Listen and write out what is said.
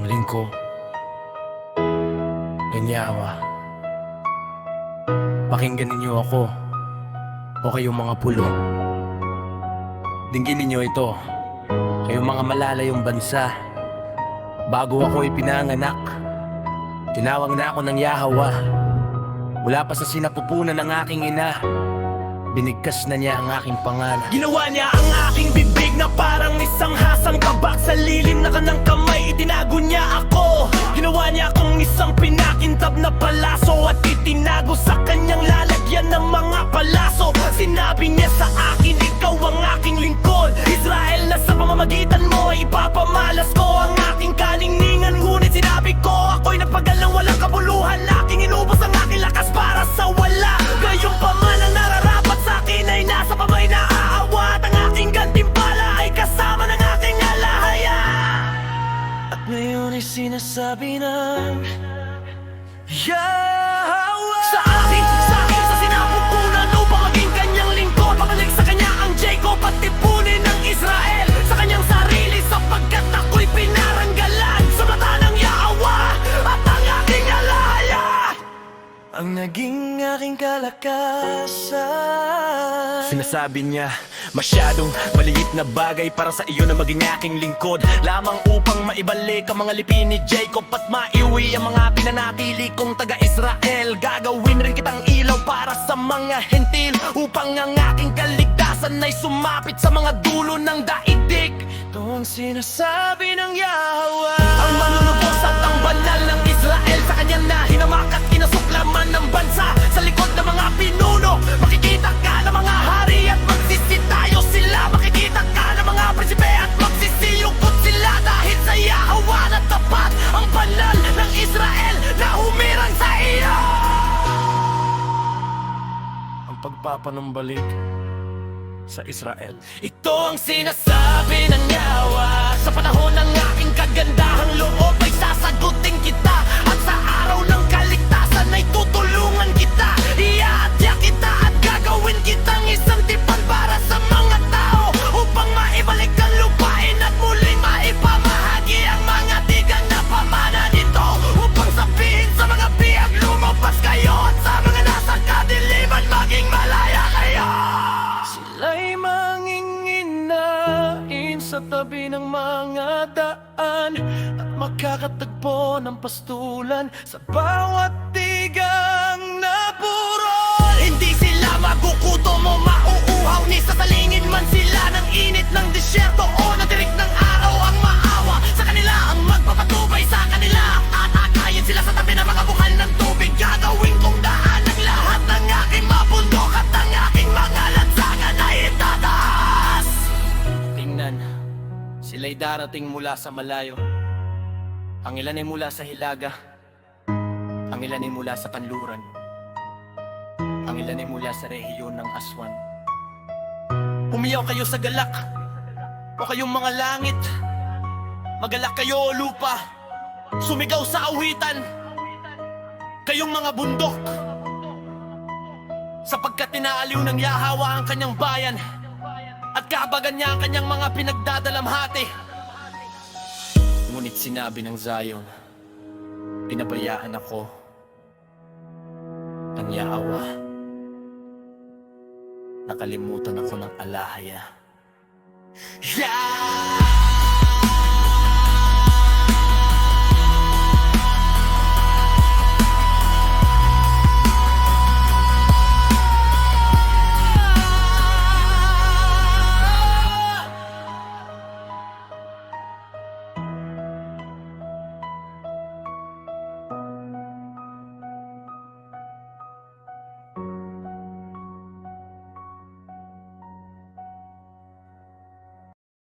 ang lingko ng Yawa. Pakinggan ninyo ako o kayong mga pulo. Dinggin ninyo ito, kayong mga malalayong bansa. Bago ako ipinanganak, tinawag na ako ng Yahawa. Mula pa sa sinapupunan ng aking ina, binigkas na niya ang aking pangalan. Ginawa niya ang aking bibig na parang isang hasang tabak. Sa lilim na kanang kamay, itinago niya ako. Ginawa niya akong isang pinakintab na palaso at itinago sa kanyang lalagyan ng mga palaso. Sinabi niya sa akin, ikaw ang aking lingkod, Israel, na sa pamamagitan mo ay ipapamalas ko ang aking kaningningan. Ngunit sinabi ko, ako'y nagpagal ng walang kabuluhan. Aking inubos ang aking lakas para sa wala. Gayong pa man ang nararapat sa akin ay nasa pamay na aawa. At ang aking gantimpala ay kasama ng aking alahaya. At ngayon ay sinasabi ng Yahawa sa akin, sa sinapupunan upang maging kanyang lingkod. Pabalik sa kanya ang Jacob at tipunin ng Israel sa kanyang sarili, sapagkat ako'y pinaranggalan sa mata ng Yahawa at ang aking alahaya ang naging aking kalakasan. Sinasabi niya, masyadong maliit na bagay para sa iyo na maging aking lingkod, lamang upang maibalik ang mga lipi ni Jacob at maiuwi ang mga pinanatili kong taga-Israel. Gagawin rin kitang ilaw para sa mga hentil, upang ang aking kaligtasan ay sumapit sa mga dulo ng daigdig. Ito ang sinasabi ng Yahawa, ang manunubos at ang banal ng Israel. Sa kanya na hinamak at inasuklaman ng bansa. Sa likod ng mga pinuno, makikita ka ng mga hari at magsisitayo sila. Makikita ka ng mga prinsipe at magsisiyukot sila. Dahil sa Yahawa na tapat ang banal ng Israel na humirang sa iyo. Ang pagpapanumbalik sa Israel. Ito ang sinasabi ng Yahawa, sa panahon ng aking kagandahang loob ay sasagutin kita, at sa araw ng kaligtasan ay tutulungan kita. Iaadya kita at gagawin kitang isang tipan para sa mga tao, upang maibalik ang lupain at muling maipamahagi ang mga tigang na pamana nito, upang sabihin sa mga biyag, lumabas kayo, at sa mga nasa kadiliman maging malaya kayo. Sila'y manginginain sa tabi ng mga daan, at makakatagpo ng pastulan sa bawat tigang na burol. Hindi sila magugutom o mauuhaw, ni sasalingin man sila ng init ng disyerto o natirik ng araw. Ang maawa sa kanila ang magpapatubay sa kanila, at atakayin sila sa tabi ng mga bukal ng tubig. Gagawin kong daan ang lahat ng aking mabundok, at ang aking mga lansangan ay itataas. Tingnan, sila'y darating mula sa malayo. Ang ilan ay mula sa Hilaga, ang ilan ay mula sa kanluran, ang ilan ay mula sa rehiyon ng Aswan. Umiyaw kayo sa galak, o kayong mga langit. Magalak kayo o lupa, sumigaw sa awitan, kayong mga bundok. Sapagkat tinaaliw ng Yahawa ang kanyang bayan, at kaabagan niya ang kanyang mga pinagdadalamhati. Ngunit sinabi ng Zion, pinabayaan ako ng Yahawa. Nakalimutan ako ng alahaya. Yeah!